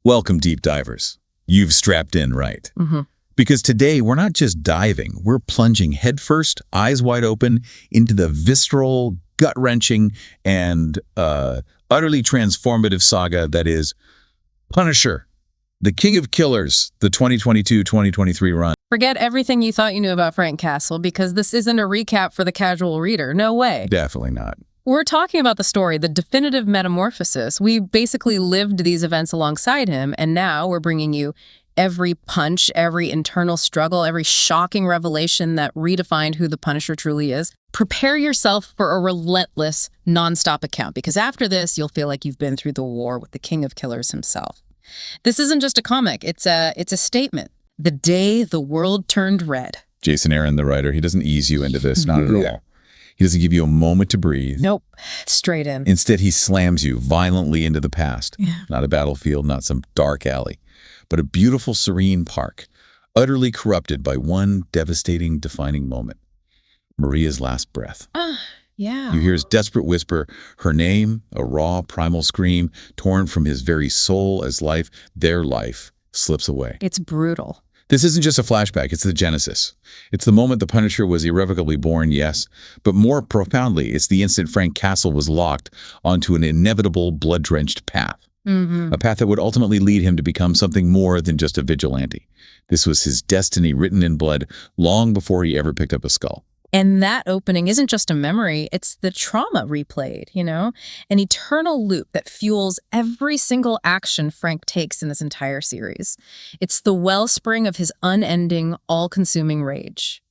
Welcome, deep divers. You've strapped in right. Because today we're not just diving, we're plunging headfirst, eyes wide open, into the visceral, gut-wrenching, and utterly transformative saga that is Punisher, the King of Killers, the 2022-2023 run. Forget everything you thought you knew about Frank Castle, because this isn't a recap for the casual reader. No way. Definitely not. We're talking about the story, the definitive metamorphosis. We basically lived these events alongside him, and now we're bringing you every punch, every internal struggle, every shocking revelation that redefined who the Punisher truly is. Prepare yourself for a relentless, nonstop account, because after this, you'll feel like you've been through the war with the King of Killers himself. This isn't just a comic, it's a statement. The day the world turned red. Jason Aaron, the writer, he doesn't ease you into this, not at all. He doesn't give you a moment to breathe. Nope. Straight in. Instead, he slams you violently into the past. Not a battlefield, not some dark alley, but a beautiful, serene park, utterly corrupted by one devastating, defining moment. Maria's last breath. Yeah. You hear his desperate whisper, her name, a raw, primal scream, torn from his very soul as their life, slips away. It's brutal. This isn't just a flashback, it's the genesis. It's the moment the Punisher was irrevocably born, yes, but more profoundly, it's the instant Frank Castle was locked onto an inevitable, blood-drenched path. A path that would ultimately lead him to become something more than just a vigilante. This was his destiny written in blood long before he ever picked up a skull. And that opening isn't just a memory, it's the trauma replayed, An eternal loop that fuels every single action Frank takes in this entire series. It's the wellspring of his unending, all-consuming rage.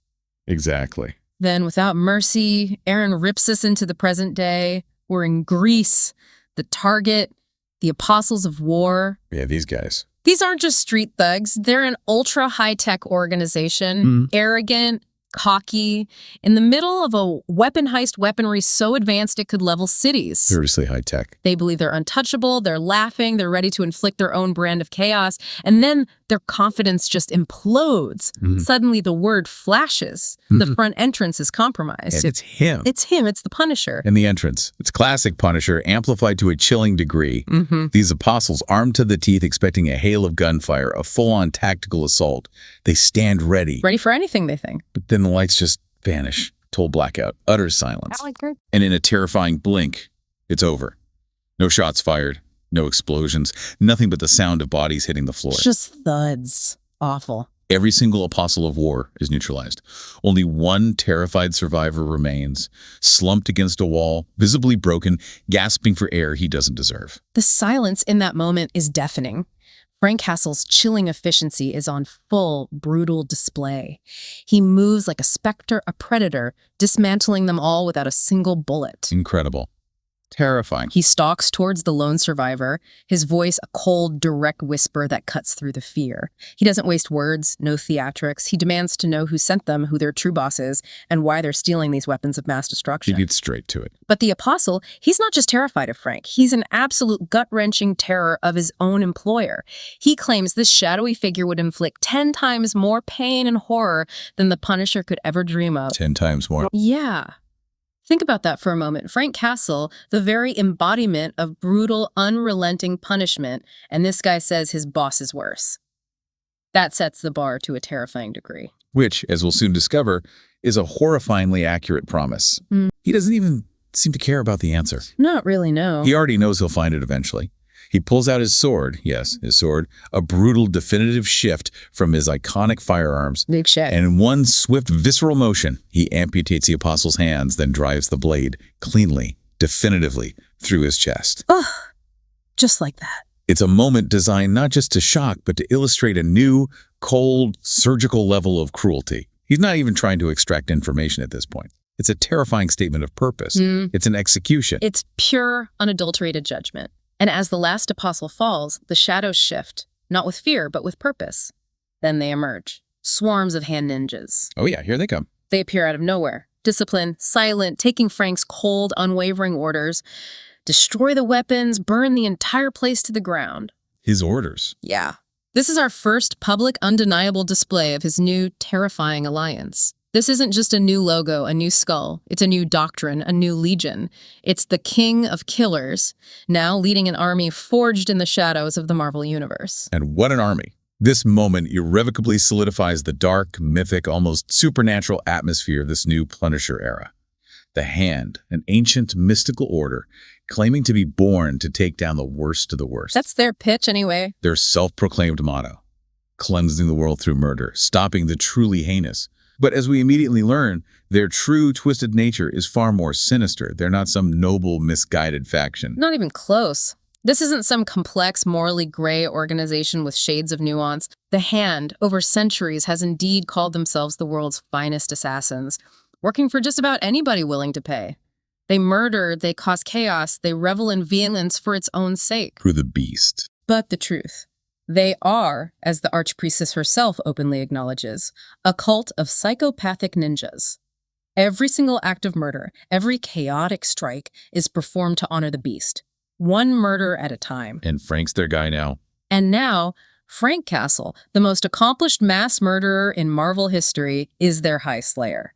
Exactly. Then, without mercy, Aaron rips us into the present day. We're in Greece, the Target, the Apostles of War. Yeah, these guys. These aren't just street thugs. They're an ultra-high-tech organization, arrogant, cocky, in the middle of a weapon heist weaponry so advanced it could level cities. Seriously high tech. They believe they're untouchable, they're laughing, they're ready to inflict their own brand of chaos, and then their confidence just implodes. Suddenly the word flashes. The front entrance is compromised. And it's him. It's him, it's the Punisher. And the entrance. It's classic Punisher, amplified to a chilling degree. These apostles, armed to the teeth, expecting a hail of gunfire, a full-on tactical assault. They stand ready. Ready for anything, they think. But then the lights just vanish. Total blackout. Utter silence. And in a terrifying blink, it's over. No shots fired. No explosions. Nothing but the sound of bodies hitting the floor. Just thuds. Awful. Every single apostle of war is neutralized. Only one terrified survivor remains, slumped against a wall, visibly broken, gasping for air he doesn't deserve. The silence in that moment is deafening. Frank Castle's chilling efficiency is on full, brutal display. He moves like a specter, a predator, dismantling them all without a single bullet. Incredible. Terrifying. He stalks towards the lone survivor, his voice a cold, direct whisper that cuts through the fear. He doesn't waste words, no theatrics. He demands to know who sent them, who their true boss is, and why they're stealing these weapons of mass destruction. He gets straight to it. But the Apostle, he's not just terrified of Frank. He's an absolute gut-wrenching terror of his own employer. He claims this shadowy figure would inflict 10 times more pain and horror than the Punisher could ever dream of. 10 times more. Yeah. Think about that for a moment. Frank Castle, the very embodiment of brutal, unrelenting punishment, and this guy says his boss is worse. That sets the bar to a terrifying degree. Which, as we'll soon discover, is a horrifyingly accurate promise. He doesn't even seem to care about the answer. Not really, no. He already knows he'll find it eventually. He pulls out his sword, yes, his sword, a brutal, definitive shift from his iconic firearms. Big shit. And in one swift, visceral motion, he amputates the apostle's hands, then drives the blade cleanly, definitively through his chest. Oh, just like that. It's a moment designed not just to shock, but to illustrate a new, cold, surgical level of cruelty. He's not even trying to extract information at this point. It's a terrifying statement of purpose. It's an execution. It's pure, unadulterated judgment. And as the last apostle falls, the shadows shift, not with fear, but with purpose. Then they emerge. Swarms of hand ninjas. Oh yeah, here they come. They appear out of nowhere. Disciplined, silent, taking Frank's cold, unwavering orders. Destroy the weapons, burn the entire place to the ground. His orders. Yeah. This is our first public, undeniable display of his new, terrifying alliance. This isn't just a new logo, a new skull. It's a new doctrine, a new legion. It's the king of killers, now leading an army forged in the shadows of the Marvel Universe. And what an army. This moment irrevocably solidifies the dark, mythic, almost supernatural atmosphere of this new Punisher era. The Hand, an ancient mystical order, claiming to be born to take down the worst of the worst. That's their pitch anyway. Their self-proclaimed motto, cleansing the world through murder, stopping the truly heinous. But as we immediately learn, their true twisted nature is far more sinister. They're not some noble, misguided faction. Not even close. This isn't some complex, morally gray organization with shades of nuance. The Hand, over centuries, has indeed called themselves the world's finest assassins, working for just about anybody willing to pay. They murder, they cause chaos, they revel in violence for its own sake. Through the beast. But the truth. They are, as the Archpriestess herself openly acknowledges, a cult of psychopathic ninjas. Every single act of murder, every chaotic strike is performed to honor the beast, one murder at a time. And Frank's their guy now. And now, Frank Castle, the most accomplished mass murderer in Marvel history, is their High Slayer.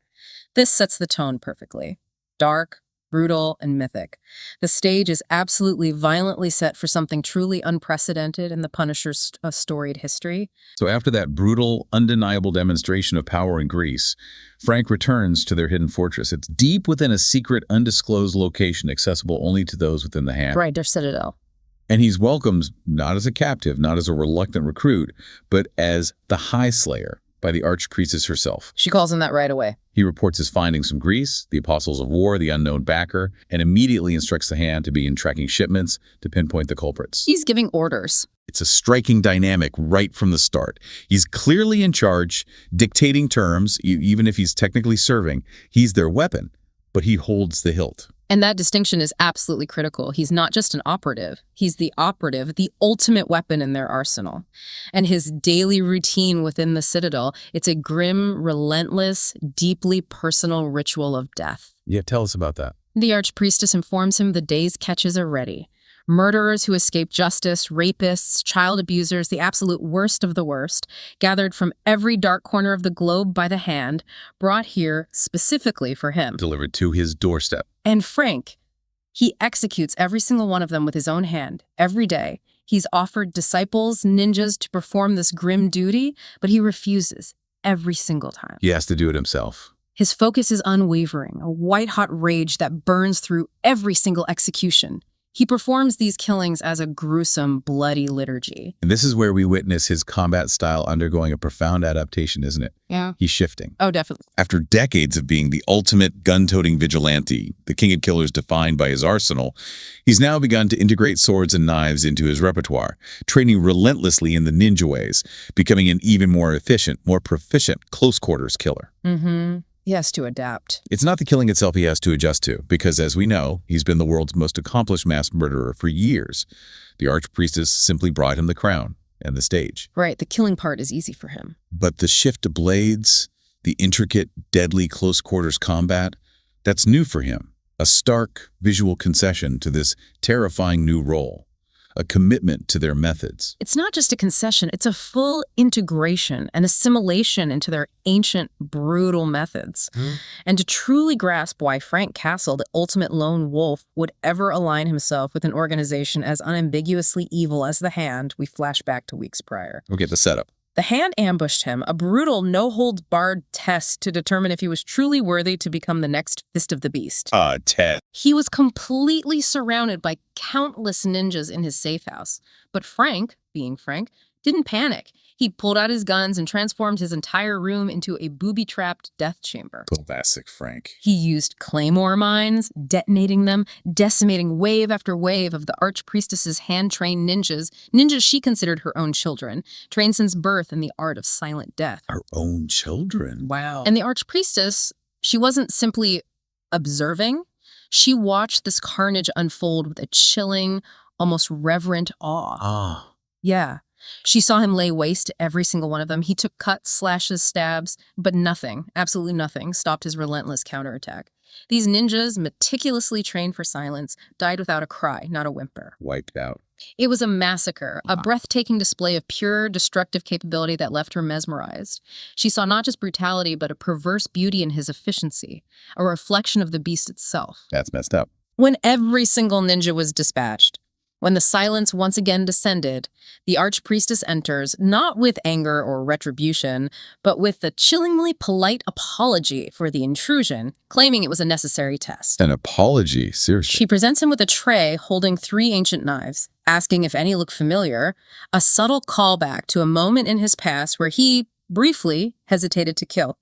This sets the tone perfectly. Dark, brutal, and mythic. The stage is absolutely violently set for something truly unprecedented in the Punisher's storied history. So after that brutal, undeniable demonstration of power in Greece, Frank returns to their hidden fortress. It's deep within a secret, undisclosed location accessible only to those within the Hand. Right, their citadel. And he's welcomed not as a captive, not as a reluctant recruit, but as the High Slayer by the Archpriestess herself. She calls him that right away. He reports his findings from Greece, the Apostles of War, the unknown backer, and immediately instructs the Hand to begin tracking shipments to pinpoint the culprits. He's giving orders. It's a striking dynamic right from the start. He's clearly in charge, dictating terms, even if he's technically serving. He's their weapon, but he holds the hilt. And that distinction is absolutely critical. He's not just an operative. He's the operative, the ultimate weapon in their arsenal. And his daily routine within the Citadel, it's a grim, relentless, deeply personal ritual of death. Yeah, tell us about that. The Archpriestess informs him the day's catches are ready. Murderers who escape justice, rapists, child abusers, the absolute worst of the worst, gathered from every dark corner of the globe by the Hand, brought here specifically for him. Delivered to his doorstep. And Frank, he executes every single one of them with his own hand, every day. He's offered disciples, ninjas, to perform this grim duty, but he refuses every single time. He has to do it himself. His focus is unwavering, a white-hot rage that burns through every single execution. He performs these killings as a gruesome, bloody liturgy. And this is where we witness his combat style undergoing a profound adaptation, isn't it? Yeah. He's shifting. Oh, definitely. After decades of being the ultimate gun-toting vigilante, the king of killers defined by his arsenal, he's now begun to integrate swords and knives into his repertoire, training relentlessly in the ninja ways, becoming an even more efficient, more proficient close-quarters killer. Mm-hmm. He has to adapt. It's not the killing itself he has to adjust to, because as we know, he's been the world's most accomplished mass murderer for years. The Archpriestess simply brought him the crown and the stage. Right, the killing part is easy for him. But the shift to blades, the intricate, deadly close-quarters combat, that's new for him. A stark visual concession to this terrifying new role. A commitment to their methods. It's not just a concession, it's a full integration and assimilation into their ancient, brutal methods. And to truly grasp why Frank Castle, the ultimate lone wolf, would ever align himself with an organization as unambiguously evil as the Hand, we flash back to weeks prior. We'll get the setup. The Hand ambushed him, a brutal, no-holds-barred test to determine if he was truly worthy to become the next Fist of the Beast. Ted. He was completely surrounded by countless ninjas in his safe house. But Frank, being Frank, didn't panic. He pulled out his guns and transformed his entire room into a booby-trapped death chamber. Classic Frank. He used claymore mines, detonating them, decimating wave after wave of the Archpriestess's hand-trained ninjas she considered her own children, trained since birth in the art of silent death. Our own children. Wow. And the Archpriestess, she wasn't simply observing. She watched this carnage unfold with a chilling, almost reverent awe. Yeah. She saw him lay waste to every single one of them. He took cuts, slashes, stabs, but nothing, absolutely nothing, stopped his relentless counterattack. These ninjas, meticulously trained for silence, died without a cry, not a whimper. Wiped out. It was a massacre, a breathtaking display of pure, destructive capability that left her mesmerized. She saw not just brutality, but a perverse beauty in his efficiency, a reflection of the beast itself. That's messed up. When every single ninja was dispatched, when the silence once again descended, the archpriestess enters, not with anger or retribution, but with a chillingly polite apology for the intrusion, claiming it was a necessary test. An apology? Seriously? She presents him with a tray holding 3 ancient knives, asking if any look familiar, a subtle callback to a moment in his past where he, briefly, hesitated to kill.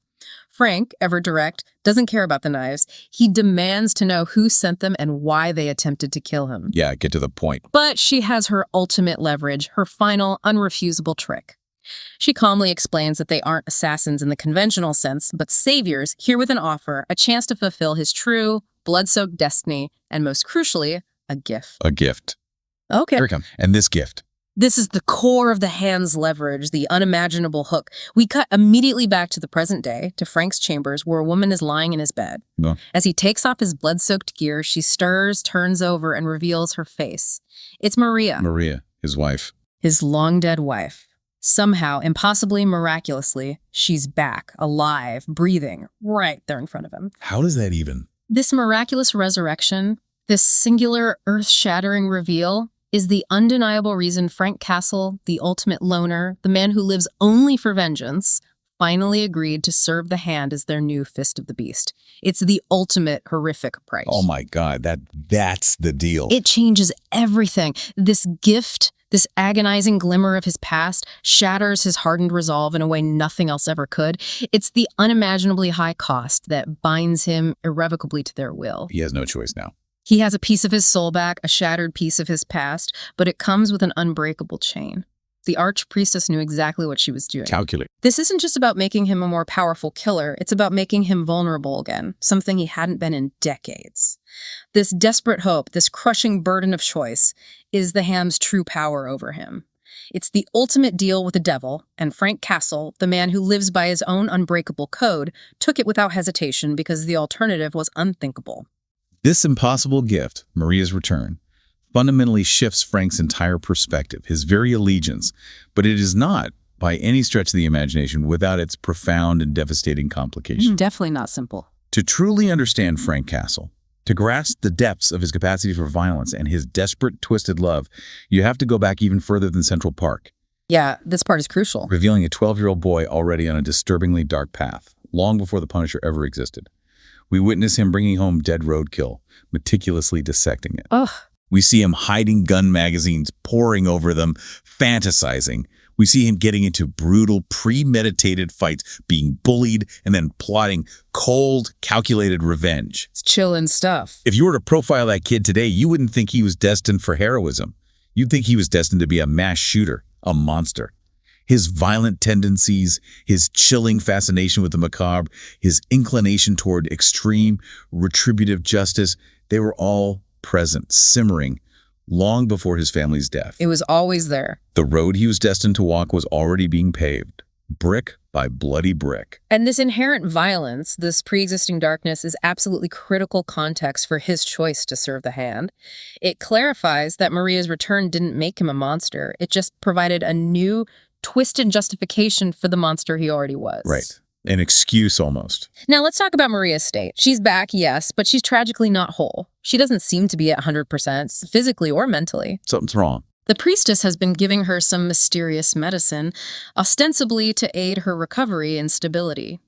Frank, ever direct, doesn't care about the knives. He demands to know who sent them and why they attempted to kill him. Yeah, get to the point. But she has her ultimate leverage, her final, unrefusable trick. She calmly explains that they aren't assassins in the conventional sense, but saviors, here with an offer, a chance to fulfill his true, blood-soaked destiny, and most crucially, a gift. A gift. Okay. Here it comes. And this gift. This is the core of the hand's leverage, the unimaginable hook. We cut immediately back to the present day, to Frank's chambers, where a woman is lying in his bed. No. As he takes off his blood-soaked gear, she stirs, turns over, and reveals her face. It's Maria. Maria, his wife. His long-dead wife. Somehow, impossibly, miraculously, she's back, alive, breathing, right there in front of him. How does that even? This miraculous resurrection, this singular, earth-shattering reveal, is the undeniable reason Frank Castle, the ultimate loner, the man who lives only for vengeance, finally agreed to serve the hand as their new Fist of the Beast. It's the ultimate horrific price. Oh my God, that's the deal. It changes everything. This gift, this agonizing glimmer of his past, shatters his hardened resolve in a way nothing else ever could. It's the unimaginably high cost that binds him irrevocably to their will. He has no choice now. He has a piece of his soul back, a shattered piece of his past, but it comes with an unbreakable chain. The archpriestess knew exactly what she was doing. Calculate. This isn't just about making him a more powerful killer, it's about making him vulnerable again, something he hadn't been in decades. This desperate hope, this crushing burden of choice, is the hand's true power over him. It's the ultimate deal with the devil, and Frank Castle, the man who lives by his own unbreakable code, took it without hesitation because the alternative was unthinkable. This impossible gift, Maria's return, fundamentally shifts Frank's entire perspective, his very allegiance, but it is not, by any stretch of the imagination, without its profound and devastating complications. Definitely not simple. To truly understand Frank Castle, to grasp the depths of his capacity for violence and his desperate, twisted love, you have to go back even further than Central Park, Yeah, this part is crucial. revealing a 12-year-old boy already on a disturbingly dark path, long before the Punisher ever existed. We witness him bringing home dead roadkill, meticulously dissecting it. Ugh. We see him hiding gun magazines, poring over them, fantasizing. We see him getting into brutal, premeditated fights, being bullied, and then plotting cold, calculated revenge. It's chillin' stuff. If you were to profile that kid today, you wouldn't think he was destined for heroism. You'd think he was destined to be a mass shooter, a monster. His violent tendencies, his chilling fascination with the macabre, his inclination toward extreme, retributive justice, they were all present, simmering, long before his family's death. It was always there. The road he was destined to walk was already being paved, brick by bloody brick. And this inherent violence, this pre-existing darkness, is absolutely critical context for his choice to serve the hand. It clarifies that Maria's return didn't make him a monster. It just provided a new, twisted justification for the monster he already was. Right. An excuse almost. Now let's talk about Maria's state. She's back, yes, but she's tragically not whole. She doesn't seem to be at 100%, physically or mentally. Something's wrong. The priestess has been giving her some mysterious medicine, ostensibly to aid her recovery and stability.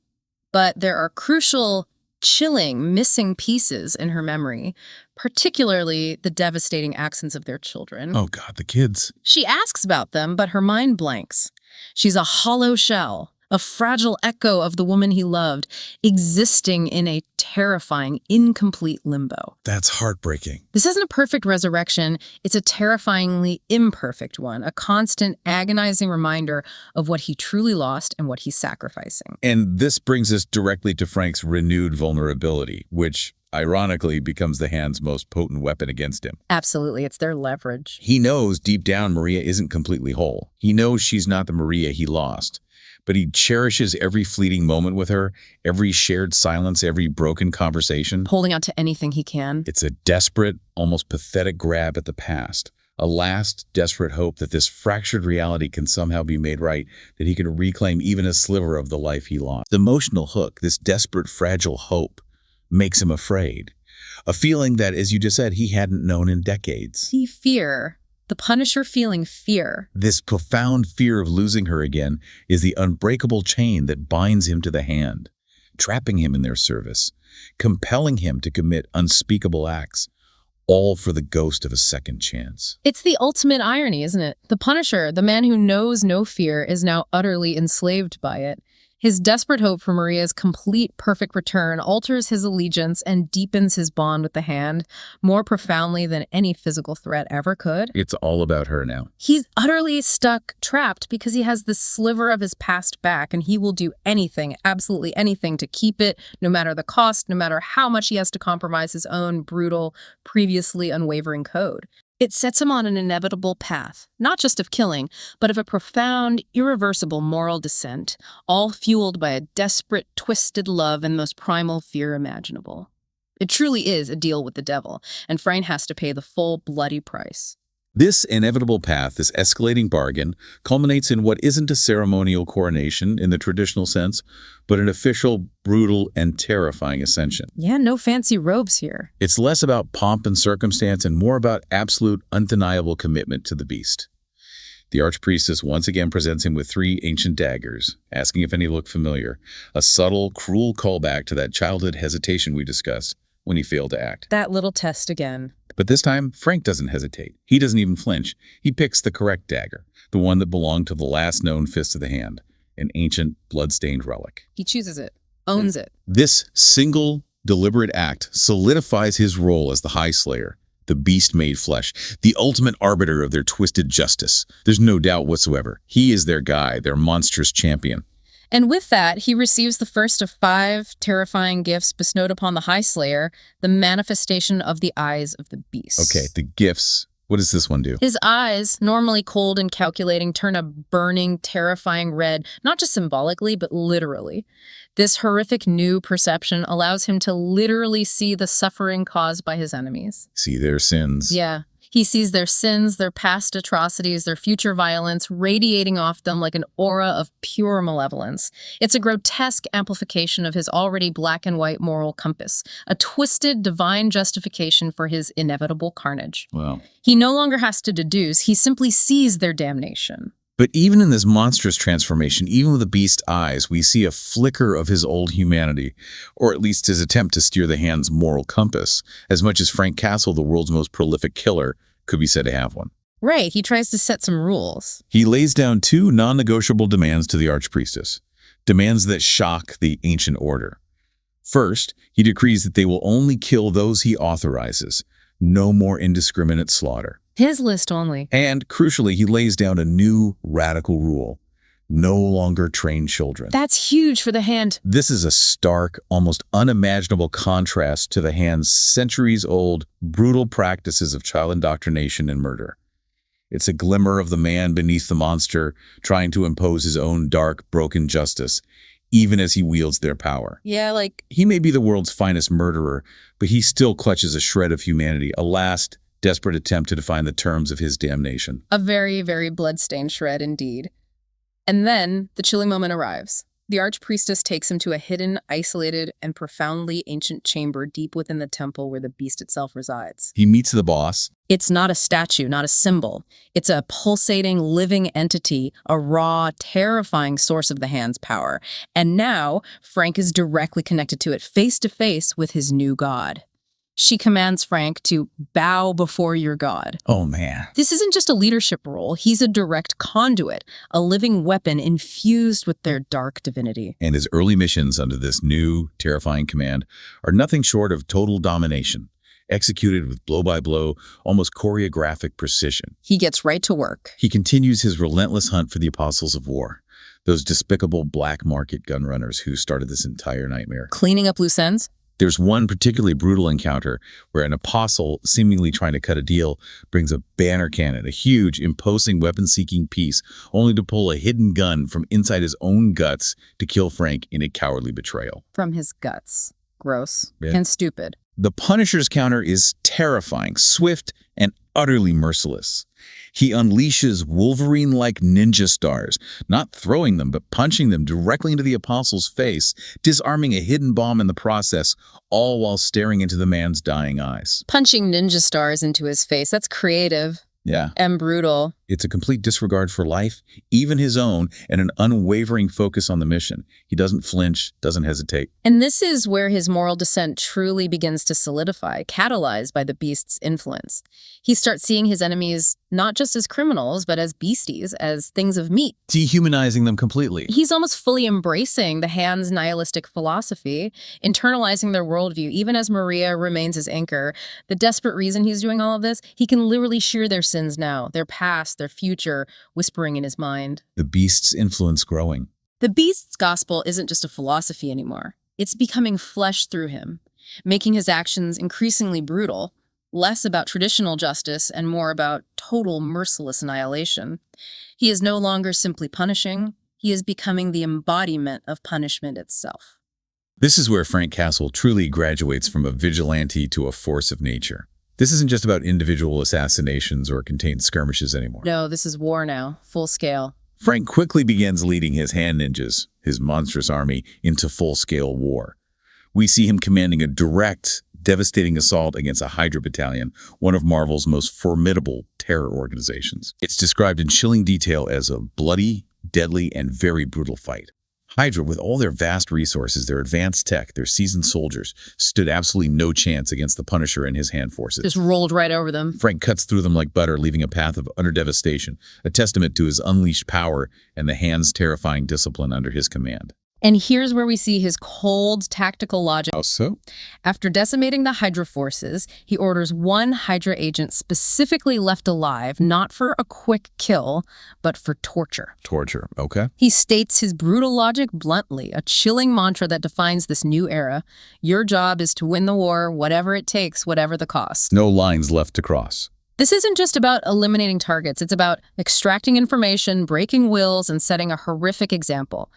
But there are crucial, chilling, missing pieces in her memory, particularly the devastating absence of their children. Oh God, the kids. She asks about them, but her mind blanks. She's a hollow shell, a fragile echo of the woman he loved, existing in a terrifying, incomplete limbo. That's heartbreaking. This isn't a perfect resurrection, it's a terrifyingly imperfect one, a constant, agonizing reminder of what he truly lost and what he's sacrificing. And this brings us directly to Frank's renewed vulnerability, which, ironically, becomes the Hand's most potent weapon against him. Absolutely, it's their leverage. He knows deep down Maria isn't completely whole. He knows she's not the Maria he lost. But he cherishes every fleeting moment with her, every shared silence, every broken conversation. Holding on to anything he can. It's a desperate, almost pathetic grab at the past. A last, desperate hope that this fractured reality can somehow be made right, that he can reclaim even a sliver of the life he lost. The emotional hook, this desperate, fragile hope, makes him afraid. A feeling that, as you just said, he hadn't known in decades. See, fear. The Punisher feeling fear. This profound fear of losing her again is the unbreakable chain that binds him to the Hand, trapping him in their service, compelling him to commit unspeakable acts, all for the ghost of a second chance. It's the ultimate irony, isn't it? The Punisher, the man who knows no fear, is now utterly enslaved by it. His desperate hope for Maria's complete, perfect return alters his allegiance and deepens his bond with the Hand more profoundly than any physical threat ever could. It's all about her now. He's utterly stuck, trapped, because he has this sliver of his past back, and he will do anything, absolutely anything, to keep it, no matter the cost, no matter how much he has to compromise his own brutal, previously unwavering code. It sets him on an inevitable path, not just of killing, but of a profound, irreversible moral descent, all fueled by a desperate, twisted love and most primal fear imaginable. It truly is a deal with the devil, and Frank has to pay the full, bloody price. This inevitable path, this escalating bargain, culminates in what isn't a ceremonial coronation in the traditional sense, but an official, brutal, and terrifying ascension. Yeah, no fancy robes here. It's less about pomp and circumstance and more about absolute, undeniable commitment to the beast. The Archpriestess once again presents him with 3 ancient daggers, asking if any look familiar, a subtle, cruel callback to that childhood hesitation we discussed when he failed to act. That little test again. But this time, Frank doesn't hesitate. He doesn't even flinch. He picks the correct dagger, the one that belonged to the last known Fist of the Hand, an ancient, blood-stained relic. He chooses it, owns it. This single, deliberate act solidifies his role as the High Slayer, the beast made flesh, the ultimate arbiter of their twisted justice. There's no doubt whatsoever. He is their guy, their monstrous champion. And with that, he receives the first of 5 terrifying gifts bestowed upon the High Slayer, the manifestation of the eyes of the beast. Okay, the gifts. What does this one do? His eyes, normally cold and calculating, turn a burning, terrifying red, not just symbolically, but literally. This horrific new perception allows him to literally see the suffering caused by his enemies. See their sins. Yeah. He sees their sins, their past atrocities, their future violence radiating off them like an aura of pure malevolence. It's a grotesque amplification of his already black and white moral compass, a twisted divine justification for his inevitable carnage. Well, He no longer has to deduce, he simply sees their damnation. but even in this monstrous transformation, even with the beast's eyes, we see a flicker of his old humanity, or at least his attempt to steer the Hand's moral compass, as much as Frank Castle, the world's most prolific killer, could be said to have one. Right, he tries to set some rules. He lays down 2 non-negotiable demands to the Archpriestess, demands that shock the ancient order. First, he decrees that they will only kill those he authorizes, no more indiscriminate slaughter. His list only. And, crucially, he lays down a new radical rule: no longer train children. That's huge for the Hand. This is a stark, almost unimaginable contrast to the Hand's centuries-old, brutal practices of child indoctrination and murder. It's a glimmer of the man beneath the monster, trying to impose his own dark, broken justice, even as he wields their power. Yeah, like, He may be the world's finest murderer, but he still clutches a shred of humanity, a last, desperate attempt to define the terms of his damnation. a very, very blood-stained shred indeed. And then the chilling moment arrives. The Archpriestess takes him to a hidden, isolated, and profoundly ancient chamber deep within the temple where the beast itself resides. He meets the boss. It's not a statue, not a symbol. It's a pulsating, living entity, a raw, terrifying source of the Hand's power. And now, Frank is directly connected to it, face to face with his new god. She commands Frank to bow before your god. Oh, man. This isn't just a leadership role. He's a direct conduit, a living weapon infused with their dark divinity. And his early missions under this new, terrifying command are nothing short of total domination, executed with blow-by-blow, almost choreographic precision. He gets right to work. He continues his relentless hunt for the Apostles of War, those despicable black market gun runners who started this entire nightmare. Cleaning up loose ends? There's one particularly brutal encounter where an apostle, seemingly trying to cut a deal, brings a banner cannon, a huge, imposing weapon-seeking piece, only to pull a hidden gun from inside his own guts to kill Frank in a cowardly betrayal. From his guts. Gross. Yeah. And stupid. The Punisher's counter is terrifying, swift, and utterly merciless. He unleashes Wolverine-like ninja stars, not throwing them, but punching them directly into the Apostle's face, disarming a hidden bomb in the process, all while staring into the man's dying eyes. Punching ninja stars into his face. That's creative. Yeah. And brutal. It's a complete disregard for life, even his own, and an unwavering focus on the mission. He doesn't flinch, doesn't hesitate. And this is where his moral descent truly begins to solidify, catalyzed by the beast's influence. He starts seeing his enemies not just as criminals, but as beasties, as things of meat. Dehumanizing them completely. He's almost fully embracing the Hand's nihilistic philosophy, internalizing their worldview, even as Maria remains his anchor. The desperate reason he's doing all of this, he can literally shear their sins now, their past, their future, whispering in his mind. The beast's influence growing. The beast's gospel isn't just a philosophy anymore. It's becoming flesh through him, making his actions increasingly brutal, less about traditional justice and more about total merciless annihilation. He is no longer simply punishing, he is becoming the embodiment of punishment itself. This is where Frank Castle truly graduates from a vigilante to a force of nature. This isn't just about individual assassinations or contained skirmishes anymore. No, this is war now, full scale. Frank quickly begins leading his hand ninjas, his monstrous army, into full-scale war. We see him commanding a direct, devastating assault against a Hydra battalion, one of Marvel's most formidable terror organizations. It's described in chilling detail as a bloody, deadly, and very brutal fight. Hydra, with all their vast resources, their advanced tech, their seasoned soldiers, stood absolutely no chance against the Punisher and his hand forces. Just rolled right over them. Frank cuts through them like butter, leaving a path of utter devastation, a testament to his unleashed power and the Hand's terrifying discipline under his command. And here's where we see his cold, tactical logic. How so? After decimating the Hydra forces, he orders one Hydra agent specifically left alive, not for a quick kill, but for torture. Torture, okay. He states his brutal logic bluntly, a chilling mantra that defines this new era. Your job is to win the war, whatever it takes, whatever the cost. No lines left to cross. This isn't just about eliminating targets. It's about extracting information, breaking wills, and setting a horrific example.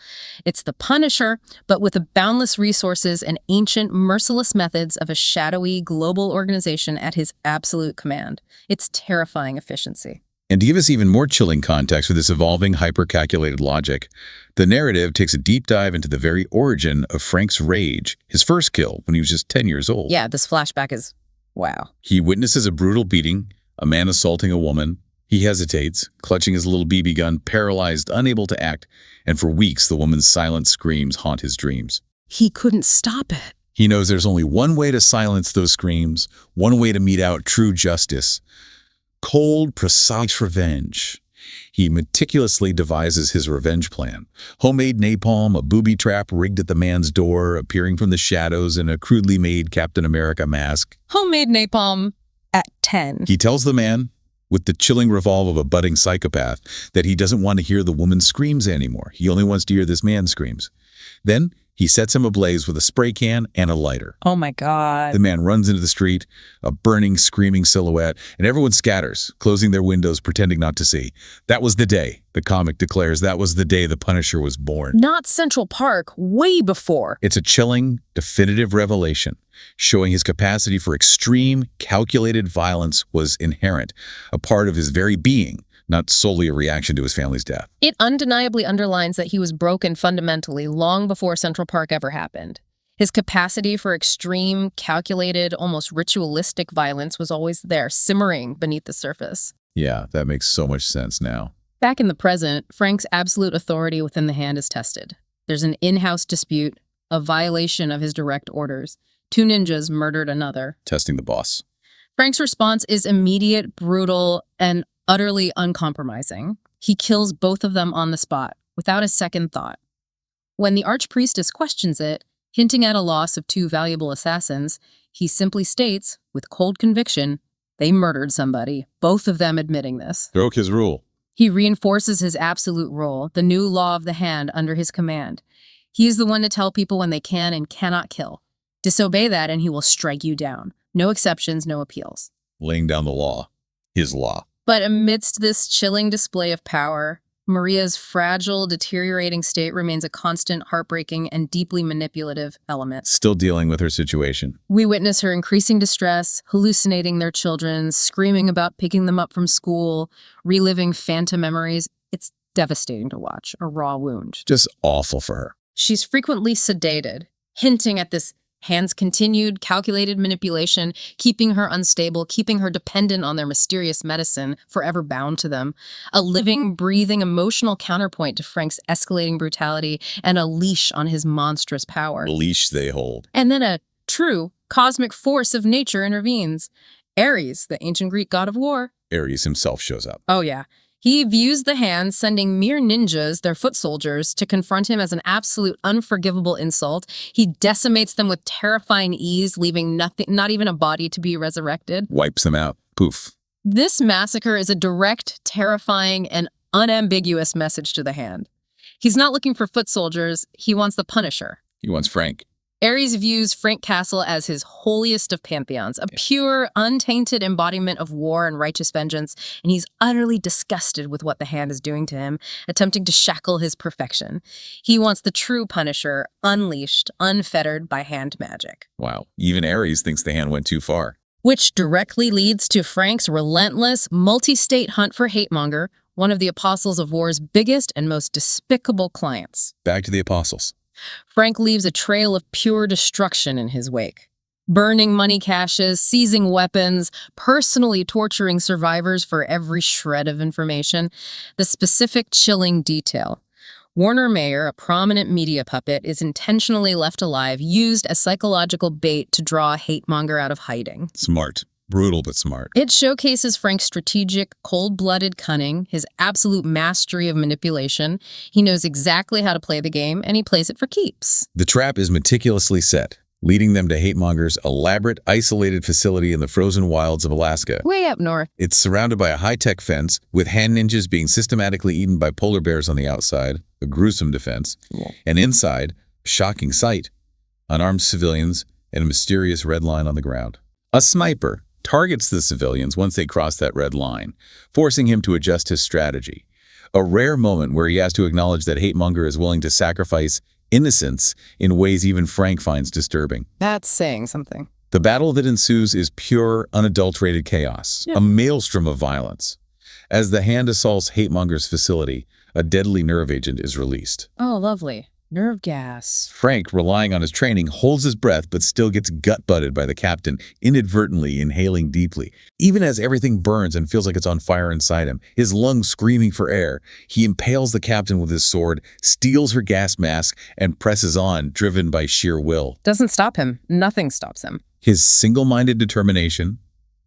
It's the Punisher, but with the boundless resources and ancient, merciless methods of a shadowy, global organization at his absolute command. It's terrifying efficiency. And to give us even more chilling context for this evolving, hyper-calculated logic, the narrative takes a deep dive into the very origin of Frank's rage, his first kill when he was just 10 years old. Yeah, this flashback is wow. He witnesses a brutal beating, a man assaulting a woman. He hesitates, clutching his little BB gun, paralyzed, unable to act, and for weeks the woman's silent screams haunt his dreams. He couldn't stop it. He knows there's only one way to silence those screams, one way to mete out true justice. Cold, precise revenge. He meticulously devises his revenge plan. Homemade napalm, a booby trap rigged at the man's door, appearing from the shadows in a crudely made Captain America mask. Homemade napalm at 10. He tells the man, with the chilling resolve of a budding psychopath, that he doesn't want to hear the woman's screams anymore. He only wants to hear this man's screams. Then he sets him ablaze with a spray can and a lighter. Oh my God. The man runs into the street, a burning, screaming silhouette, and everyone scatters, closing their windows, pretending not to see. That was the day, the comic declares, that was the day the Punisher was born. Not Central Park, way before. It's a chilling, definitive revelation, showing his capacity for extreme, calculated violence was inherent, a part of his very being, not solely a reaction to his family's death. It undeniably underlines that he was broken fundamentally long before Central Park ever happened. His capacity for extreme, calculated, almost ritualistic violence was always there, simmering beneath the surface. Yeah, that makes so much sense now. Back in the present, Frank's absolute authority within the Hand is tested. There's an in-house dispute, a violation of his direct orders. 2 ninjas murdered another. Testing the boss. Frank's response is immediate, brutal, and utterly uncompromising. He kills both of them on the spot, without a second thought. When the archpriestess questions it, hinting at a loss of 2 valuable assassins, he simply states, with cold conviction, they murdered somebody, both of them admitting this. Broke his rule. He reinforces his absolute role, the new law of the Hand under his command. He is the one to tell people when they can and cannot kill. Disobey that and he will strike you down. No exceptions, no appeals. Laying down the law. His law. But amidst this chilling display of power, Maria's fragile, deteriorating state remains a constant, heartbreaking, and deeply manipulative element. Still dealing with her situation. We witness her increasing distress, hallucinating their children, screaming about picking them up from school, reliving phantom memories. It's devastating to watch, a raw wound. Just awful for her. She's frequently sedated, hinting at this Hand's continued, calculated manipulation, keeping her unstable, keeping her dependent on their mysterious medicine, forever bound to them. A living, breathing, emotional counterpoint to Frank's escalating brutality and a leash on his monstrous power. The leash they hold. And then a true cosmic force of nature intervenes. Ares, the ancient Greek god of war. Ares himself shows up. Oh, yeah. He views the Hand, sending mere ninjas, their foot soldiers, to confront him as an absolute unforgivable insult. He decimates them with terrifying ease, leaving nothing, not even a body to be resurrected. Wipes them out. Poof. This massacre is a direct, terrifying, and unambiguous message to the Hand. He's not looking for foot soldiers, he wants the Punisher. He wants Frank. Ares views Frank Castle as his holiest of pantheons, a pure, untainted embodiment of war and righteous vengeance, and he's utterly disgusted with what the Hand is doing to him, attempting to shackle his perfection. He wants the true Punisher, unleashed, unfettered by hand magic. Wow. Even Ares thinks the Hand went too far. Which directly leads to Frank's relentless, multi-state hunt for Hatemonger, one of the Apostles of War's biggest and most despicable clients. Back to the Apostles. Frank leaves a trail of pure destruction in his wake. Burning money caches, seizing weapons, personally torturing survivors for every shred of information. The specific chilling detail. Warner Mayer, a prominent media puppet, is intentionally left alive, used as psychological bait to draw Hatemonger out of hiding. Smart. Brutal, but smart. It showcases Frank's strategic, cold-blooded cunning, his absolute mastery of manipulation. He knows exactly how to play the game, and he plays it for keeps. The trap is meticulously set, leading them to Hatemonger's elaborate, isolated facility in the frozen wilds of Alaska. Way up north. It's surrounded by a high-tech fence, with hand ninjas being systematically eaten by polar bears on the outside, a gruesome defense, and inside, a shocking sight, unarmed civilians and a mysterious red line on the ground. A sniper targets the civilians once they cross that red line, forcing him to adjust his strategy. A rare moment where he has to acknowledge that Hatemonger is willing to sacrifice innocence in ways even Frank finds disturbing. That's saying something. The battle that ensues is pure, unadulterated chaos, a maelstrom of violence. As the Hand assaults Hatemonger's facility, a deadly nerve agent is released. Oh, lovely. Nerve gas. Frank, relying on his training, holds his breath but still gets gut-butted by the captain, inadvertently inhaling deeply. Even as everything burns and feels like it's on fire inside him, his lungs screaming for air, he impales the captain with his sword, steals her gas mask, and presses on, driven by sheer will. Doesn't stop him. Nothing stops him. His single-minded determination,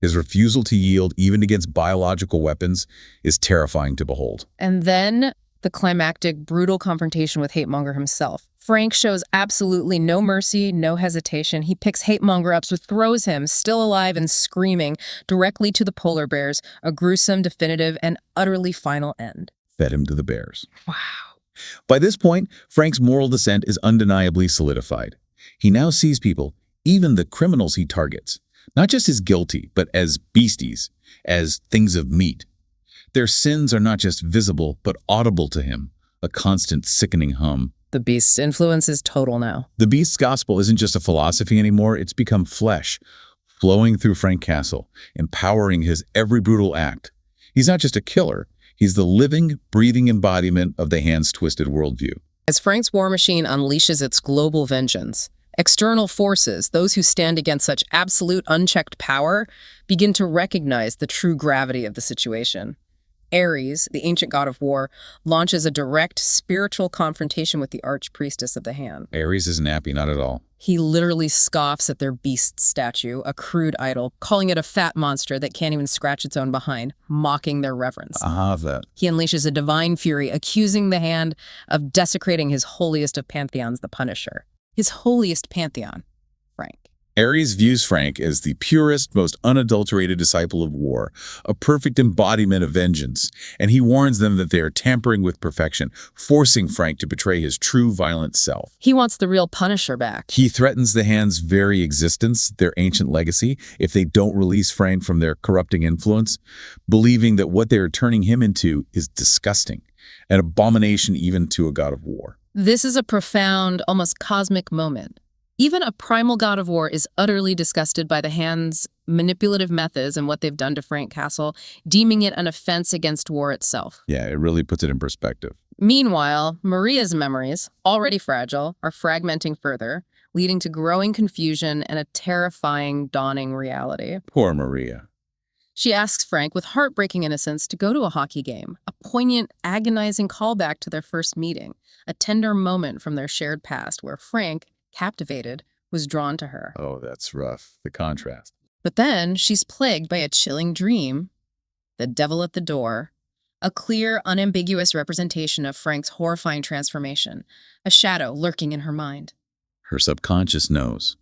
his refusal to yield even against biological weapons, is terrifying to behold. And then the climactic, brutal confrontation with Hatemonger himself. Frank shows absolutely no mercy, no hesitation. He picks Hatemonger up, throws him, still alive and screaming, directly to the polar bears, a gruesome, definitive, and utterly final end. Fed him to the bears. Wow. By this point, Frank's moral descent is undeniably solidified. He now sees people, even the criminals he targets, not just as guilty, but as beasties, as things of meat. Their sins are not just visible, but audible to him, a constant sickening hum. The beast's influence is total now. The beast's gospel isn't just a philosophy anymore, it's become flesh, flowing through Frank Castle, empowering his every brutal act. He's not just a killer, he's the living, breathing embodiment of the Hand's twisted worldview. As Frank's war machine unleashes its global vengeance, external forces, those who stand against such absolute, unchecked power, begin to recognize the true gravity of the situation. Ares, the ancient god of war, launches a direct spiritual confrontation with the archpriestess of the Hand. Ares isn't happy, not at all. He literally scoffs at their beast statue, a crude idol, calling it a fat monster that can't even scratch its own behind, mocking their reverence. That. He unleashes a divine fury, accusing the Hand of desecrating his holiest of pantheons, the Punisher. His holiest pantheon, Frank. Ares views Frank as the purest, most unadulterated disciple of war, a perfect embodiment of vengeance, and he warns them that they are tampering with perfection, forcing Frank to betray his true violent self. He wants the real Punisher back. He threatens the Hand's very existence, their ancient legacy, if they don't release Frank from their corrupting influence, believing that what they are turning him into is disgusting, an abomination even to a god of war. This is a profound, almost cosmic moment. Even a primal god of war is utterly disgusted by the Hand's manipulative methods and what they've done to Frank Castle, deeming it an offense against war itself. Yeah, it really puts it in perspective. Meanwhile, Maria's memories, already fragile, are fragmenting further, leading to growing confusion and a terrifying dawning reality. Poor Maria. She asks Frank with heartbreaking innocence to go to a hockey game, a poignant, agonizing callback to their first meeting, a tender moment from their shared past where Frank, captivated, was drawn to her. Oh, that's rough. The contrast. But then she's plagued by a chilling dream, the devil at the door, a clear, unambiguous representation of Frank's horrifying transformation, a shadow lurking in her mind. Her subconscious knows.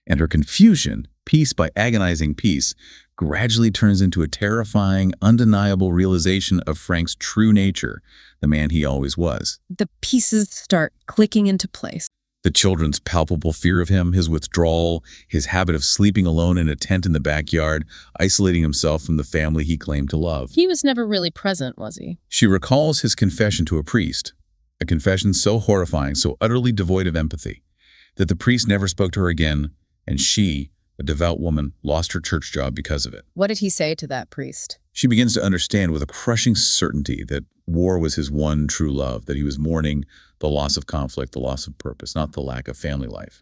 And her confusion, piece by agonizing piece, gradually turns into a terrifying, undeniable realization of Frank's true nature, the man he always was. The pieces start clicking into place. The children's palpable fear of him, his withdrawal, his habit of sleeping alone in a tent in the backyard, isolating himself from the family he claimed to love. He was never really present, was he? She recalls his confession to a priest, a confession so horrifying, so utterly devoid of empathy, that the priest never spoke to her again, and she, a devout woman, lost her church job because of it. What did he say to that priest? She begins to understand with a crushing certainty that war was his one true love, that he was mourning the loss of conflict, the loss of purpose, not the lack of family life.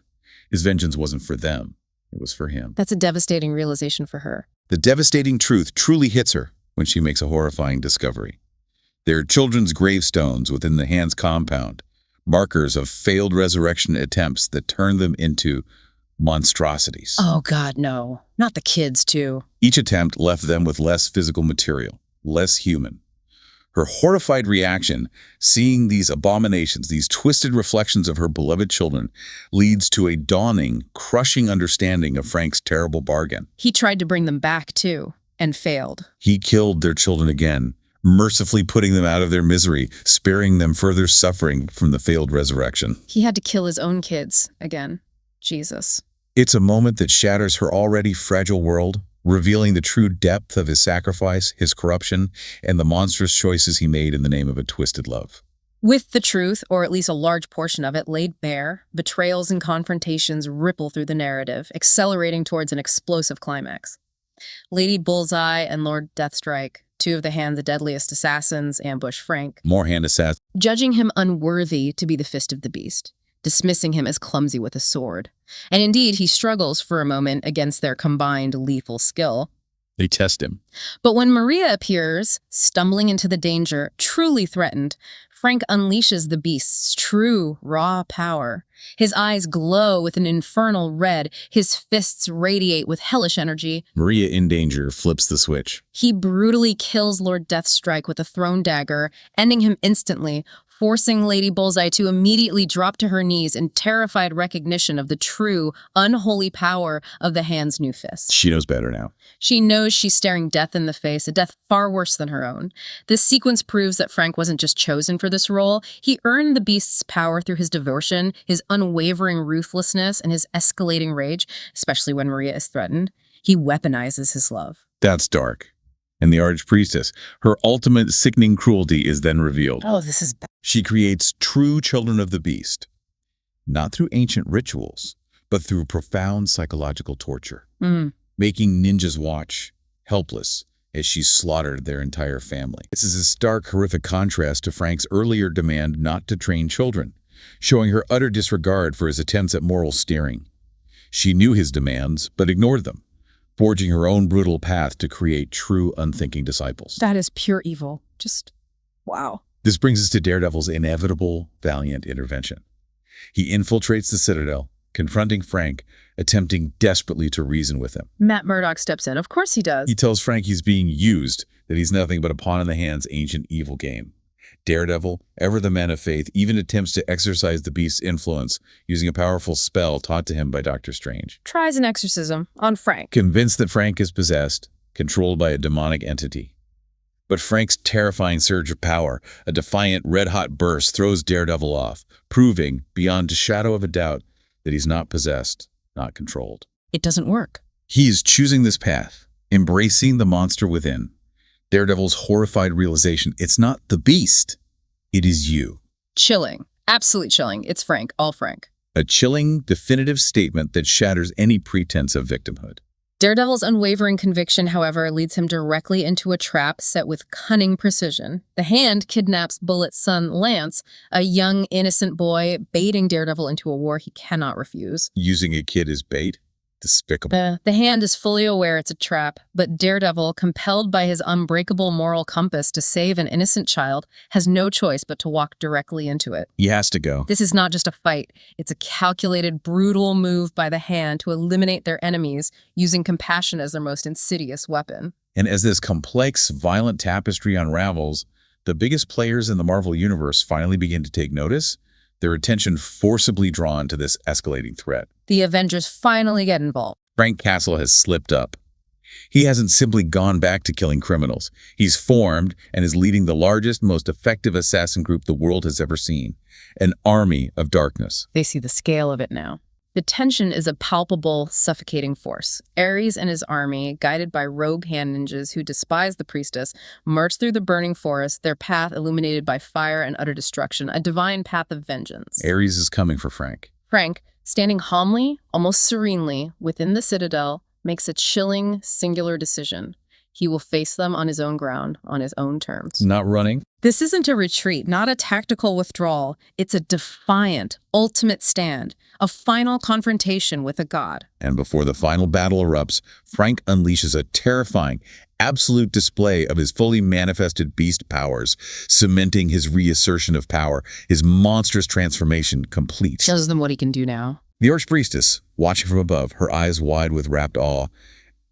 His vengeance wasn't for them, it was for him. That's a devastating realization for her. The devastating truth truly hits her when she makes a horrifying discovery. There are children's gravestones within the Hand's compound, markers of failed resurrection attempts that turn them into monstrosities. Oh, God, no. Not the kids, too. Each attempt left them with less physical material, less human. Her horrified reaction, seeing these abominations, these twisted reflections of her beloved children, leads to a dawning, crushing understanding of Frank's terrible bargain. He tried to bring them back, too, and failed. He killed their children again, mercifully putting them out of their misery, sparing them further suffering from the failed resurrection. He had to kill his own kids again. Jesus. It's a moment that shatters her already fragile world, revealing the true depth of his sacrifice, his corruption, and the monstrous choices he made in the name of a twisted love. With the truth, or at least a large portion of it, laid bare, betrayals and confrontations ripple through the narrative, accelerating towards an explosive climax. Lady Bullseye and Lord Deathstrike, two of the Hand's deadliest assassins, ambush Frank, More hand assassins. judging him unworthy to be the fist of the beast, dismissing him as clumsy with a sword. And indeed, he struggles for a moment against their combined lethal skill. They test him. But when Maria appears, stumbling into the danger, truly threatened, Frank unleashes the beast's true, raw power. His eyes glow with an infernal red, his fists radiate with hellish energy. Maria, in danger, flips the switch. He brutally kills Lord Deathstrike with a thrown dagger, ending him instantly, forcing Lady Bullseye to immediately drop to her knees in terrified recognition of the true, unholy power of the Hand's new fist. She knows better now. She knows she's staring death in the face, a death far worse than her own. This sequence proves that Frank wasn't just chosen for this role. He earned the beast's power through his devotion, his unwavering ruthlessness, and his escalating rage, especially when Maria is threatened. He weaponizes his love. That's dark. And the Archpriestess, her ultimate sickening cruelty is then revealed. Oh, this is bad. She creates true children of the beast, not through ancient rituals, but through profound psychological torture, making ninjas watch, helpless, as she slaughtered their entire family. This is a stark, horrific contrast to Frank's earlier demand not to train children, showing her utter disregard for his attempts at moral steering. She knew his demands, but ignored them, forging her own brutal path to create true, unthinking disciples. That is pure evil. Just, wow. This brings us to Daredevil's inevitable, valiant intervention. He infiltrates the Citadel, confronting Frank, attempting desperately to reason with him. Matt Murdock steps in. Of course he does. He tells Frank he's being used, that he's nothing but a pawn in the Hand's ancient evil game. Daredevil, ever the man of faith, even attempts to exorcise the beast's influence using a powerful spell taught to him by Doctor Strange. Tries an exorcism on Frank. Convinced that Frank is possessed, controlled by a demonic entity. But Frank's terrifying surge of power, a defiant red-hot burst, throws Daredevil off, proving, beyond a shadow of a doubt, that he's not possessed, not controlled. It doesn't work. He is choosing this path, embracing the monster within. Daredevil's horrified realization, it's not the beast, it is you. Chilling. Absolutely chilling. It's Frank. All Frank. A chilling, definitive statement that shatters any pretense of victimhood. Daredevil's unwavering conviction, however, leads him directly into a trap set with cunning precision. The Hand kidnaps Bullet's son, Lance, a young, innocent boy, baiting Daredevil into a war he cannot refuse. Using a kid as bait? Despicable. The Hand is fully aware it's a trap, but Daredevil, compelled by his unbreakable moral compass to save an innocent child, has no choice but to walk directly into it. He has to go. This is not just a fight. It's a calculated, brutal move by the Hand to eliminate their enemies, using compassion as their most insidious weapon. And as this complex, violent tapestry unravels, the biggest players in the Marvel Universe finally begin to take notice, their attention forcibly drawn to this escalating threat. The Avengers finally get involved. Frank Castle has slipped up. He hasn't simply gone back to killing criminals. He's formed and is leading the largest, most effective assassin group the world has ever seen. An army of darkness. They see the scale of it now. The tension is a palpable, suffocating force. Ares and his army, guided by rogue hand ninjas who despise the priestess, march through the burning forest, their path illuminated by fire and utter destruction, a divine path of vengeance. Ares is coming for Frank. Frank, standing calmly, almost serenely, within the citadel, makes a chilling, singular decision. He will face them on his own ground, on his own terms. Not running. This isn't a retreat, not a tactical withdrawal. It's a defiant, ultimate stand, a final confrontation with a god. And before the final battle erupts, Frank unleashes a terrifying, absolute display of his fully manifested beast powers, cementing his reassertion of power, his monstrous transformation complete. Shows them what he can do now. The Archpriestess, watching from above, her eyes wide with rapt awe,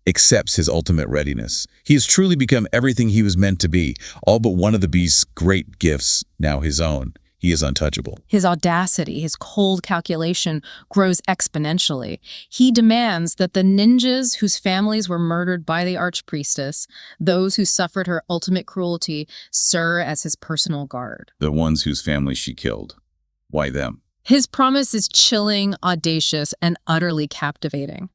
accepts his ultimate readiness. He has truly become everything he was meant to be, all but one of the beast's great gifts, now his own. He is untouchable. His audacity, his cold calculation grows exponentially. He demands that the ninjas whose families were murdered by the Archpriestess, those who suffered her ultimate cruelty, serve as his personal guard. The ones whose families she killed. Why them? His promise is chilling, audacious, and utterly captivating.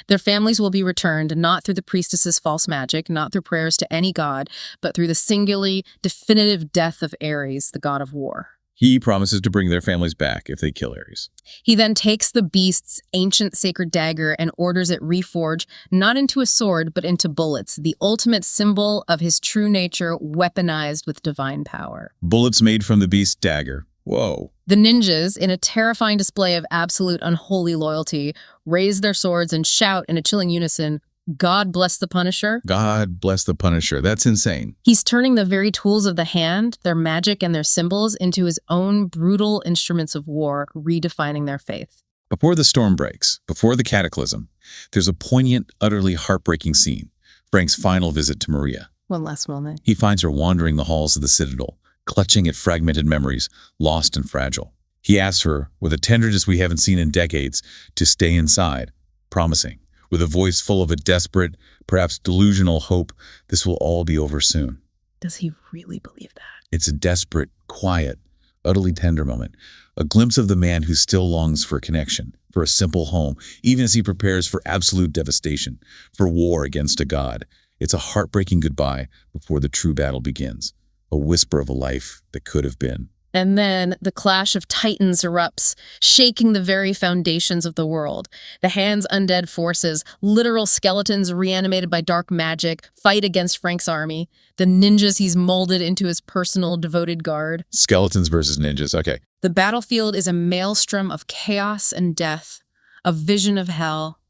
Their families will be returned not through the priestess's false magic, not through prayers to any god, but through the singularly definitive death of Ares, the god of war. He promises to bring their families back if they kill Ares. He then takes the beast's ancient sacred dagger and orders it reforge not into a sword, but into bullets, the ultimate symbol of his true nature weaponized with divine power. Bullets made from the beast's dagger. Whoa. The ninjas, in a terrifying display of absolute unholy loyalty, raise their swords and shout in a chilling unison, "God bless the Punisher." God bless the Punisher. That's insane. He's turning the very tools of the Hand, their magic and their symbols, into his own brutal instruments of war, redefining their faith. Before the storm breaks, before the cataclysm, there's a poignant, utterly heartbreaking scene. Frank's final visit to Maria. One last moment. He finds her wandering the halls of the Citadel, clutching at fragmented memories, lost and fragile. He asks her, with a tenderness we haven't seen in decades, to stay inside, promising, with a voice full of a desperate, perhaps delusional hope, this will all be over soon. Does he really believe that? It's a desperate, quiet, utterly tender moment, a glimpse of the man who still longs for connection, for a simple home, even as he prepares for absolute devastation, for war against a god. It's a heartbreaking goodbye before the true battle begins. A whisper of a life that could have been. And then the clash of titans erupts, shaking the very foundations of the world. The Hand's undead forces, literal skeletons reanimated by dark magic, fight against Frank's army. The ninjas he's molded into his personal devoted guard. Skeletons versus ninjas, okay. The battlefield is a maelstrom of chaos and death, a vision of hell,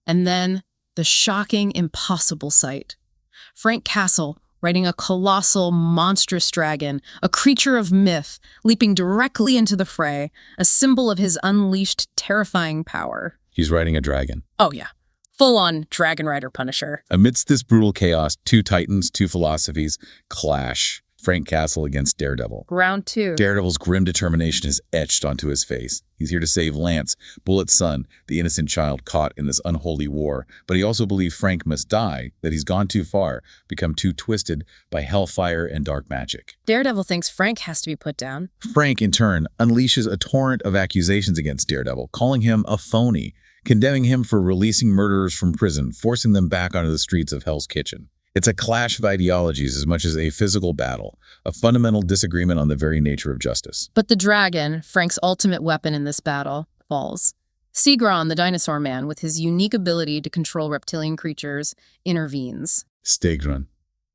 and then the shocking, impossible sight. Frank Castle, riding a colossal, monstrous dragon, a creature of myth, leaping directly into the fray, a symbol of his unleashed, terrifying power. He's riding a dragon. Oh yeah, full-on Dragon Rider Punisher. Amidst this brutal chaos, two titans, two philosophies clash. Frank Castle against Daredevil. Round 2. Daredevil's grim determination is etched onto his face. He's here to save Lance, Bullet's son, the innocent child caught in this unholy war. But he also believes Frank must die, that he's gone too far, become too twisted by hellfire and dark magic. Daredevil thinks Frank has to be put down. Frank, in turn, unleashes a torrent of accusations against Daredevil, calling him a phony, condemning him for releasing murderers from prison, forcing them back onto the streets of Hell's Kitchen. It's a clash of ideologies as much as a physical battle, a fundamental disagreement on the very nature of justice. But the dragon, Frank's ultimate weapon in this battle, falls. Seagron, the dinosaur man, with his unique ability to control reptilian creatures, intervenes. Stegron,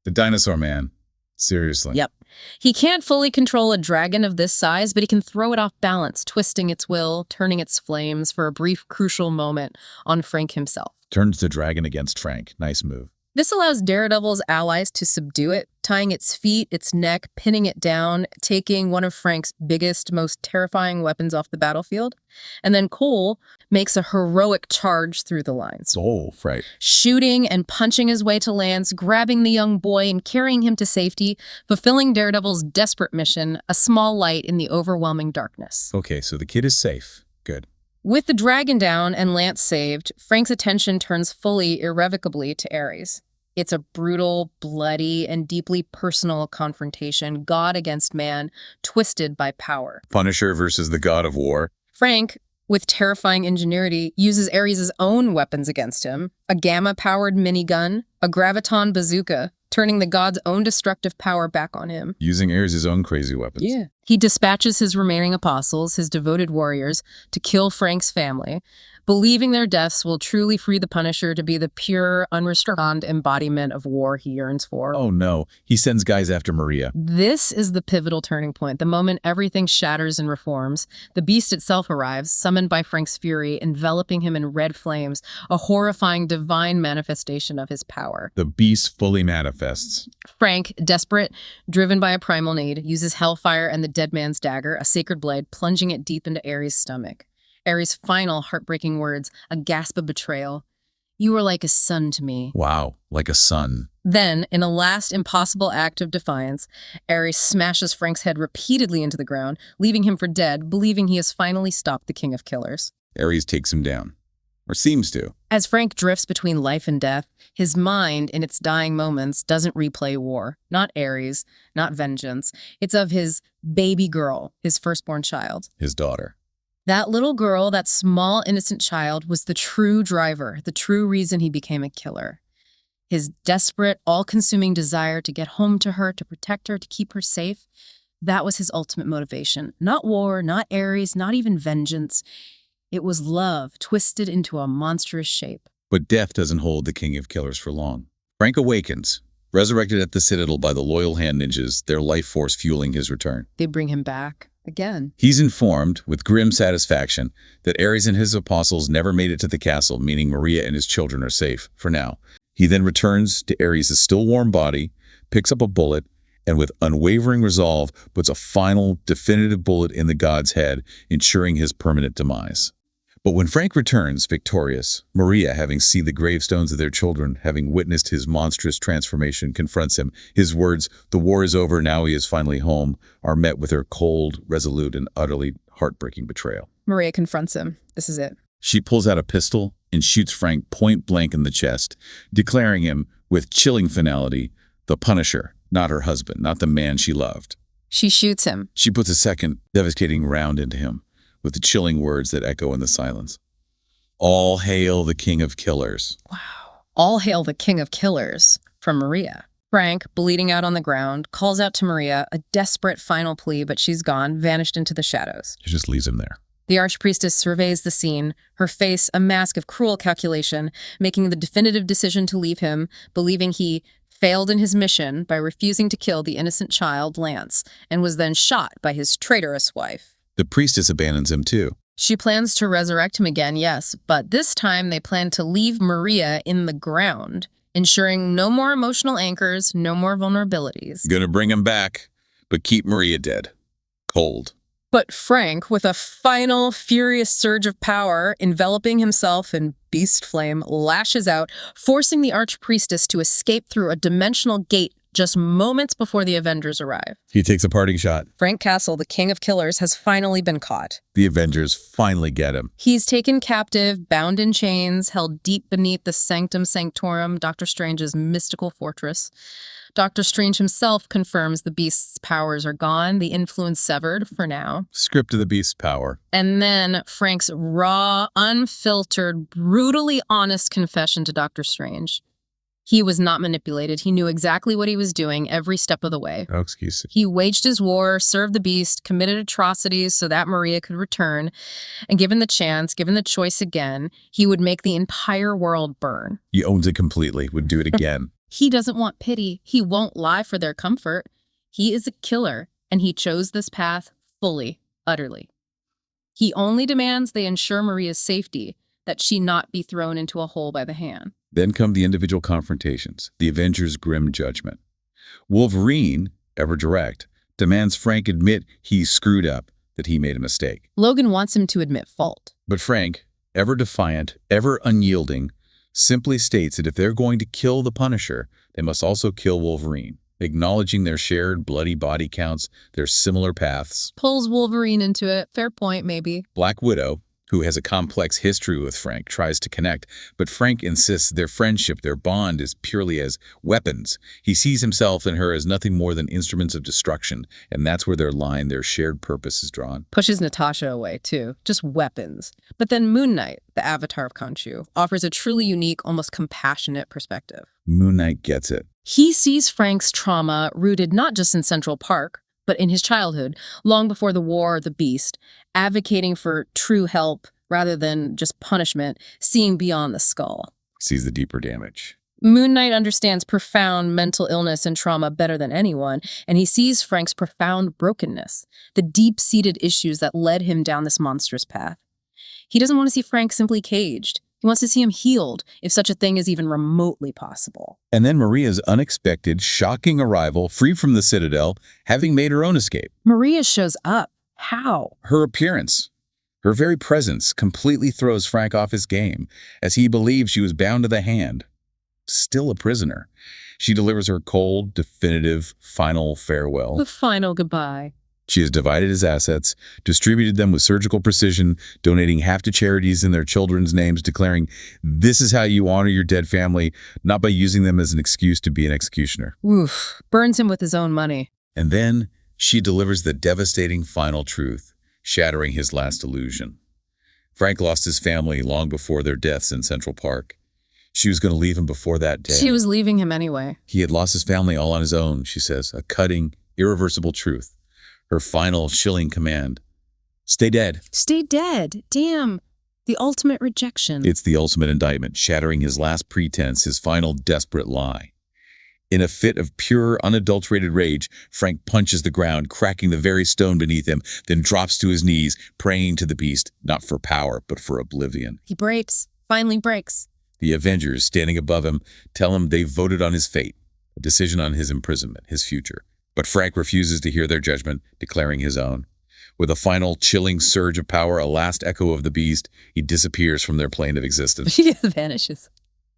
the dinosaur man. Seriously. Yep. He can't fully control a dragon of this size, but he can throw it off balance, twisting its will, turning its flames for a brief, crucial moment on Frank himself. Turns the dragon against Frank. Nice move. This allows Daredevil's allies to subdue it, tying its feet, its neck, pinning it down, taking one of Frank's biggest, most terrifying weapons off the battlefield. And then Cole makes a heroic charge through the lines. Oh, right. Shooting and punching his way to Lance, grabbing the young boy and carrying him to safety, fulfilling Daredevil's desperate mission, a small light in the overwhelming darkness. Okay, so the kid is safe. Good. With the dragon down and Lance saved, Frank's attention turns fully, irrevocably to Ares. It's a brutal, bloody, and deeply personal confrontation, God against man, twisted by power. Punisher versus the god of war. Frank, with terrifying ingenuity, uses Ares' own weapons against him, a gamma-powered minigun, a graviton bazooka, turning the god's own destructive power back on him. Using Ares' own crazy weapons. Yeah. He dispatches his remaining apostles, his devoted warriors, to kill Frank's family, believing their deaths will truly free the Punisher to be the pure, unrestrained embodiment of war he yearns for. Oh no, he sends guys after Maria. This is the pivotal turning point, the moment everything shatters and reforms. The beast itself arrives, summoned by Frank's fury, enveloping him in red flames, a horrifying divine manifestation of his power. The beast fully manifests. Frank, desperate, driven by a primal need, uses hellfire and the dead man's dagger, a sacred blade, plunging it deep into Ares' stomach. Ares' final heartbreaking words, a gasp of betrayal. You were like a son to me. Wow, like a son. Then, in a last impossible act of defiance, Ares smashes Frank's head repeatedly into the ground, leaving him for dead, believing he has finally stopped the King of Killers. Ares takes him down. Or seems to. As Frank drifts between life and death, his mind, in its dying moments, doesn't replay war. Not Ares, not vengeance. It's of his baby girl, his firstborn child. His daughter. That little girl, that small, innocent child, was the true driver, the true reason he became a killer. His desperate, all-consuming desire to get home to her, to protect her, to keep her safe, that was his ultimate motivation. Not war, not Ares, not even vengeance. It was love, twisted into a monstrous shape. But death doesn't hold the King of Killers for long. Frank awakens, resurrected at the Citadel by the loyal hand ninjas, their life force fueling his return. They bring him back. Again. He's informed, with grim satisfaction, that Ares and his apostles never made it to the castle, meaning Maria and his children are safe, for now. He then returns to Ares' still warm body, picks up a bullet, and with unwavering resolve, puts a final, definitive bullet in the god's head, ensuring his permanent demise. But when Frank returns victorious, Maria, having seen the gravestones of their children, having witnessed his monstrous transformation, confronts him. His words, "The war is over, now he is finally home," are met with her cold, resolute, and utterly heartbreaking betrayal. Maria confronts him. This is it. She pulls out a pistol and shoots Frank point blank in the chest, declaring him, with chilling finality, the Punisher, not her husband, not the man she loved. She shoots him. She puts a second, devastating round into him, with the chilling words that echo in the silence. All hail the King of Killers. Wow. All hail the King of Killers, from Maria. Frank, bleeding out on the ground, calls out to Maria, a desperate final plea, but she's gone, vanished into the shadows. She just leaves him there. The archpriestess surveys the scene, her face a mask of cruel calculation, making the definitive decision to leave him, believing he failed in his mission by refusing to kill the innocent child, Lance, and was then shot by his traitorous wife. The priestess abandons him too. She plans to resurrect him again, yes, but this time they plan to leave Maria in the ground, ensuring no more emotional anchors, no more vulnerabilities. Gonna bring him back, but keep Maria dead. Cold. But Frank, with a final, furious surge of power, enveloping himself in beast flame, lashes out, forcing the archpriestess to escape through a dimensional gate just moments before the Avengers arrive. He takes a parting shot. Frank Castle, the king of killers, has finally been caught. The Avengers finally get him. He's taken captive, bound in chains, held deep beneath the Sanctum Sanctorum, Doctor Strange's mystical fortress. Doctor Strange himself confirms the Beast's powers are gone, the influence severed for now. Script of the Beast's power. And then Frank's raw, unfiltered, brutally honest confession to Doctor Strange. He was not manipulated. He knew exactly what he was doing every step of the way. No excuse. He waged his war, served the Beast, committed atrocities so that Maria could return. And given the chance, given the choice again, he would make the entire world burn. He owns it completely, would do it again. He doesn't want pity. He won't lie for their comfort. He is a killer, and he chose this path fully, utterly. He only demands they ensure Maria's safety, that she not be thrown into a hole by the hand. Then come the individual confrontations, the Avengers' grim judgment. Wolverine, ever direct, demands Frank admit he's screwed up, that he made a mistake. Logan wants him to admit fault. But Frank, ever defiant, ever unyielding, simply states that if they're going to kill the Punisher, they must also kill Wolverine, acknowledging their shared bloody body counts, their similar paths. Pulls Wolverine into it. Fair point, maybe. Black Widow, who has a complex history with Frank, tries to connect, but Frank insists their friendship, their bond, is purely as weapons. He sees himself and her as nothing more than instruments of destruction, and that's where their line, their shared purpose is drawn. Pushes Natasha away, too. Just weapons. But then Moon Knight, the avatar of Khonshu, offers a truly unique, almost compassionate perspective. Moon Knight gets it. He sees Frank's trauma rooted not just in Central Park, but in his childhood, long before the war or the Beast, advocating for true help rather than just punishment, seeing beyond the skull. Sees the deeper damage. Moon Knight understands profound mental illness and trauma better than anyone, and he sees Frank's profound brokenness, the deep-seated issues that led him down this monstrous path. He doesn't want to see Frank simply caged. He wants to see him healed, if such a thing is even remotely possible. And then Maria's unexpected, shocking arrival, free from the Citadel, having made her own escape. Maria shows up. How? Her appearance, her very presence, completely throws Frank off his game, as he believed she was bound to the hand. Still a prisoner. She delivers her cold, definitive, final farewell. The final goodbye. She has divided his assets, distributed them with surgical precision, donating half to charities in their children's names, declaring, "This is how you honor your dead family, not by using them as an excuse to be an executioner." Oof. Burns him with his own money. And then she delivers the devastating final truth, shattering his last illusion. Frank lost his family long before their deaths in Central Park. She was going to leave him before that day. She was leaving him anyway. He had lost his family all on his own, she says, a cutting, irreversible truth. Her final, chilling command. Stay dead. Stay dead. Damn. The ultimate rejection. It's the ultimate indictment, shattering his last pretense, his final desperate lie. In a fit of pure, unadulterated rage, Frank punches the ground, cracking the very stone beneath him, then drops to his knees, praying to the Beast, not for power, but for oblivion. He breaks. Finally breaks. The Avengers, standing above him, tell him they've voted on his fate, a decision on his imprisonment, his future. But Frank refuses to hear their judgment, declaring his own. With a final, chilling surge of power, a last echo of the Beast, he disappears from their plane of existence. He vanishes.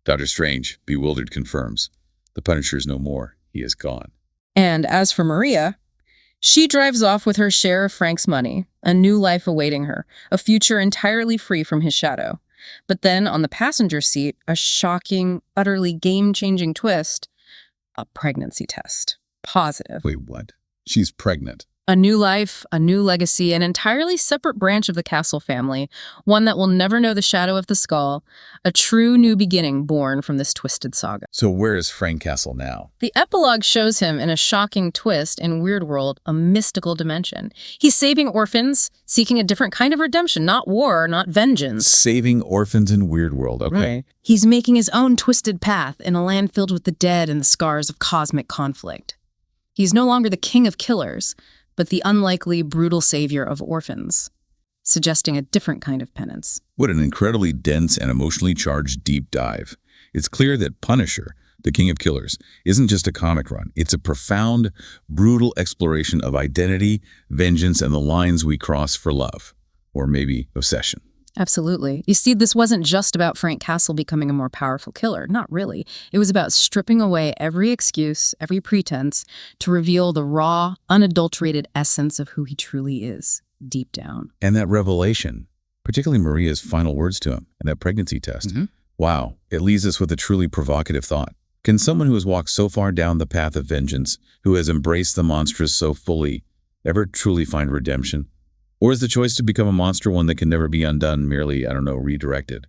Doctor Strange, bewildered, confirms. The Punisher is no more. He is gone. And as for Maria, she drives off with her share of Frank's money, a new life awaiting her, a future entirely free from his shadow. But then on the passenger seat, a shocking, utterly game-changing twist, a pregnancy test. Positive. Wait, what? She's pregnant. A new life, a new legacy, an entirely separate branch of the Castle family, one that will never know the shadow of the skull, a true new beginning born from this twisted saga. So where is Frank Castle now? The epilogue shows him in a shocking twist in Weird World, a mystical dimension. He's saving orphans, seeking a different kind of redemption, not war, not vengeance. Saving orphans in Weird World, okay. Right. He's making his own twisted path in a land filled with the dead and the scars of cosmic conflict. He's no longer the king of killers, but the unlikely, brutal savior of orphans, suggesting a different kind of penance. What an incredibly dense and emotionally charged deep dive. It's clear that Punisher, the King of Killers, isn't just a comic run. It's a profound, brutal exploration of identity, vengeance, and the lines we cross for love, or maybe obsession. Absolutely. You see, this wasn't just about Frank Castle becoming a more powerful killer. Not really. It was about stripping away every excuse, every pretense, to reveal the raw, unadulterated essence of who he truly is, deep down. And that revelation, particularly Maria's final words to him and that pregnancy test, wow, it leaves us with a truly provocative thought. Can someone who has walked so far down the path of vengeance, who has embraced the monstrous so fully, ever truly find redemption? Or is the choice to become a monster one that can never be undone, merely, redirected?